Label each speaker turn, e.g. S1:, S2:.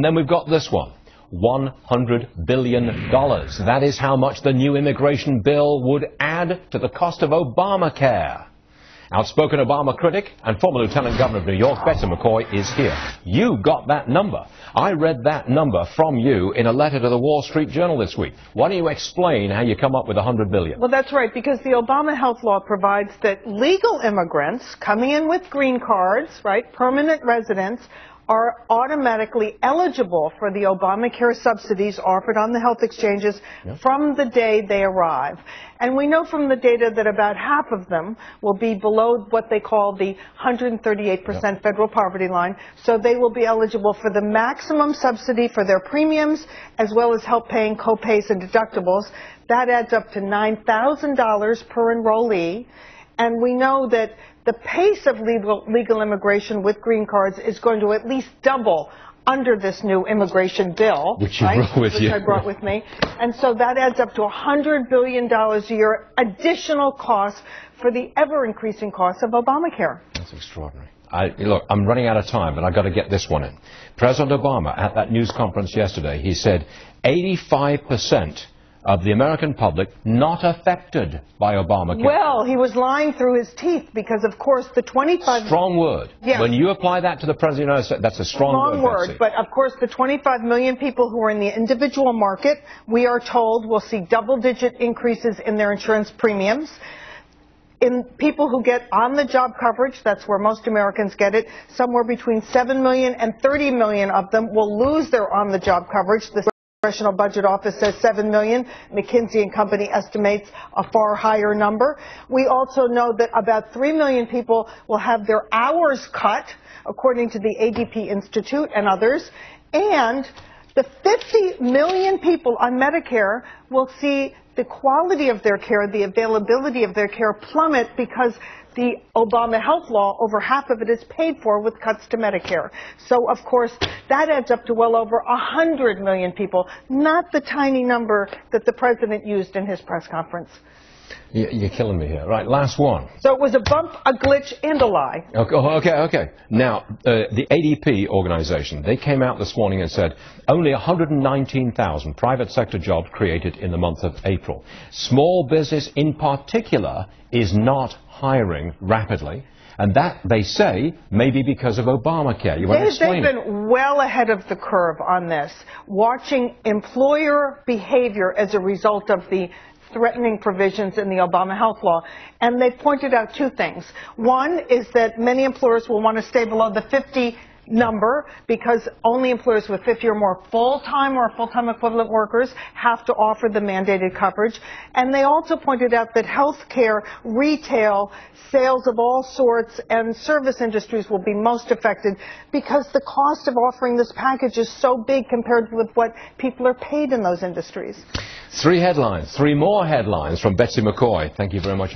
S1: And then we've got this one, $100 billion. That is how much the new immigration bill would add to the cost of Obamacare. Outspoken Obama critic and former Lieutenant Governor of New York, Betsy McCaughey, is here. You got that number. I read that number from you in a letter to the Wall Street Journal this week. Why don't you explain how you come up with $100 billion?
S2: Well, that's right, because the Obama health law provides that legal immigrants coming in with green cards, right, permanent residents, are automatically eligible for the Obamacare subsidies offered on the health exchanges from the day they arrive. And we know from the data that about half of them will be below what they call the 138% federal poverty line, so they will be eligible for the maximum subsidy for their premiums as well as help paying co-pays and deductibles. That adds up to $9,000 per enrollee. And we know that the pace of legal immigration with green cards is going to at least double under this new immigration bill,
S1: which I
S2: brought with me. And so that adds up to $100 billion a year additional cost for the ever-increasing cost of Obamacare.
S1: That's extraordinary. Look, I'm running out of time, but I've got to get this one in. President Obama, at that news conference yesterday, he said 85% of the American public not affected by Obamacare.
S2: Well, he was lying through his teeth because, of course, the 25...
S1: Strong word. Yeah. When you apply that to the President of the United States, that's a strong word, Betsy.
S2: But, of course, the 25 million people who are in the individual market, we are told, will see double-digit increases in their insurance premiums. In people who get on-the-job coverage, that's where most Americans get it, somewhere between 7 million and 30 million of them will lose their on-the-job coverage. The Congressional Budget Office says 7 million. McKinsey and Company estimates a far higher number. We also know that about 3 million people will have their hours cut, according to the ADP Institute and others. And the 50 million people on Medicare will see the quality of their care, the availability of their care plummet because the Obama health law, over half of it is paid for with cuts to Medicare. So, of course, that adds up to well over 100 million people, not the tiny number that the president used in his press conference.
S1: You're killing me here. Right, last one.
S2: So it was a bump, a glitch, and a lie.
S1: Okay. Now, the ADP organization, they came out this morning and said only 119,000 private sector jobs created in the month of April. Small business in particular is not hiring rapidly. And that, they say, may be because of Obamacare. You want to explain
S2: They've been well ahead of the curve on this, watching employer behavior as a result of the threatening provisions in the Obama health law. And they've pointed out two things. One is that many employers will want to stay below the 50 number because only employers with 50 or more full-time or full-time equivalent workers have to offer the mandated coverage. And they also pointed out that health care, retail, sales of all sorts, and service industries will be most affected because the cost of offering this package is so big compared with what people are paid in those industries.
S1: Three more headlines from Betsy McCaughey. Thank you very much.